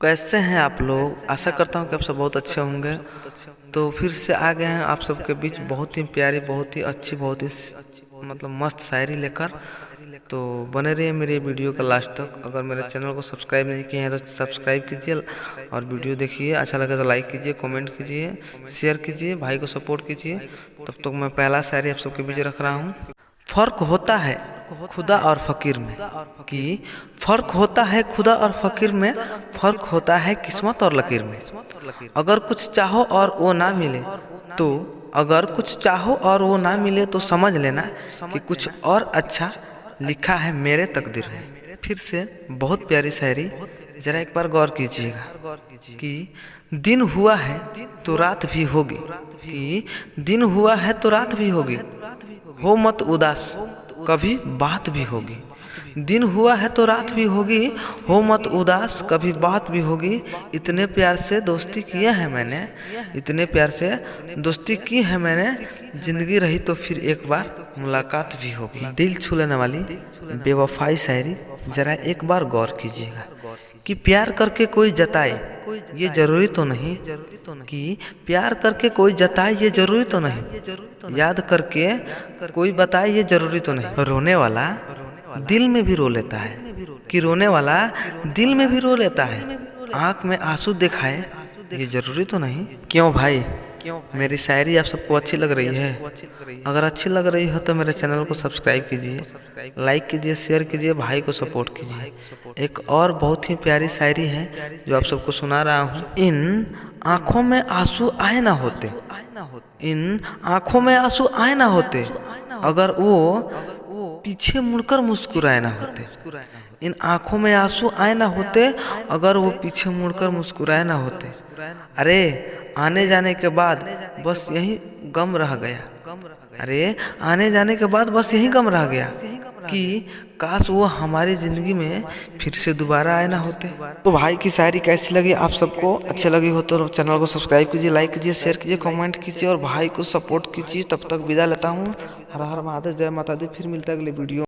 कैसे हैं आप लोग। आशा करता हूँ कि आप सब बहुत अच्छे होंगे। तो फिर से आ गए हैं आप सबके बीच बहुत ही प्यारी, बहुत ही अच्छी, बहुत ही मतलब मस्त शायरी लेकर। तो बने रहिए मेरे वीडियो का लास्ट तक। अगर मेरे चैनल को सब्सक्राइब नहीं किए हैं तो सब्सक्राइब कीजिए और वीडियो देखिए। अच्छा लगे तो लाइक कीजिए, कमेंट कीजिए, शेयर कीजिए, भाई को सपोर्ट कीजिए। तब तक मैं पहला शायरी आप सबके बीच रख रहा हूँ। फर्क होता है खुदा और फकीर में, कि फर्क होता है खुदा और फकीर में, फर्क होता है किस्मत और लकीर में। अगर कुछ चाहो और वो ना मिले तो अगर कुछ चाहो और वो ना मिले तो समझ लेना कि कुछ और अच्छा लिखा है मेरे तकदीर में। फिर से बहुत प्यारी शायरी, जरा एक बार गौर कीजिएगा कि दिन हुआ है तो रात भी होगी, कि दिन हुआ है तो रात भी होगी, हो मत उदास कभी बात भी होगी। दिन हुआ है तो रात भी होगी, हो मत उदास कभी बात भी होगी। इतने प्यार से दोस्ती किया है मैंने, इतने प्यार से दोस्ती की है मैंने, जिंदगी रही तो फिर एक बार मुलाकात भी होगी। दिल छू लेने वाली बेवफाई शायरी, जरा एक बार गौर कीजिएगा कि प्यार करके कोई जताए ये जरूरी तो नहीं, कि प्यार करके कोई जताए ये जरूरी तो नहीं, याद करके कोई बताए ये जरूरी तो नहीं। रोने वाला दिल में भी रो लेता है, कि रोने वाला दिल में भी रो लेता है, आँख में आंसू दिखाए ये जरूरी तो नहीं। क्यों भाई, मेरी शायरी आप सबको अच्छी लग रही है? अगर अच्छी लग रही हो तो मेरे चैनल को सब्सक्राइब कीजिए, लाइक कीजिए, शेयर कीजिए, भाई को सपोर्ट कीजिए। एक और बहुत ही प्यारी शायरी है जो आप सबको सुना रहा हूँ। इन आँखों में आंसू आए ना होते, इन आँखों में आंसू आए ना होते, अगर वो पीछे मुड़कर मुस्कुराए ना होते। इन आँखों में आंसू आए ना होते, अगर वो पीछे मुड़कर मुस्कुराए ना होते। अरे आने जाने के बाद बस यही गम रह गया, अरे आने जाने के बाद बस यही गम रह गया, कि काश वो हमारी ज़िंदगी में फिर से दोबारा आए ना होते। तो भाई की शायरी कैसी लगी आप सबको? अच्छी लगी हो तो चैनल को सब्सक्राइब कीजिए, लाइक कीजिए, शेयर कीजिए, कमेंट कीजिए और भाई को सपोर्ट कीजिए। तब तक विदा लेता हूँ। हर हर महादेव, जय माता दी। फिर मिलता है अगले वीडियो।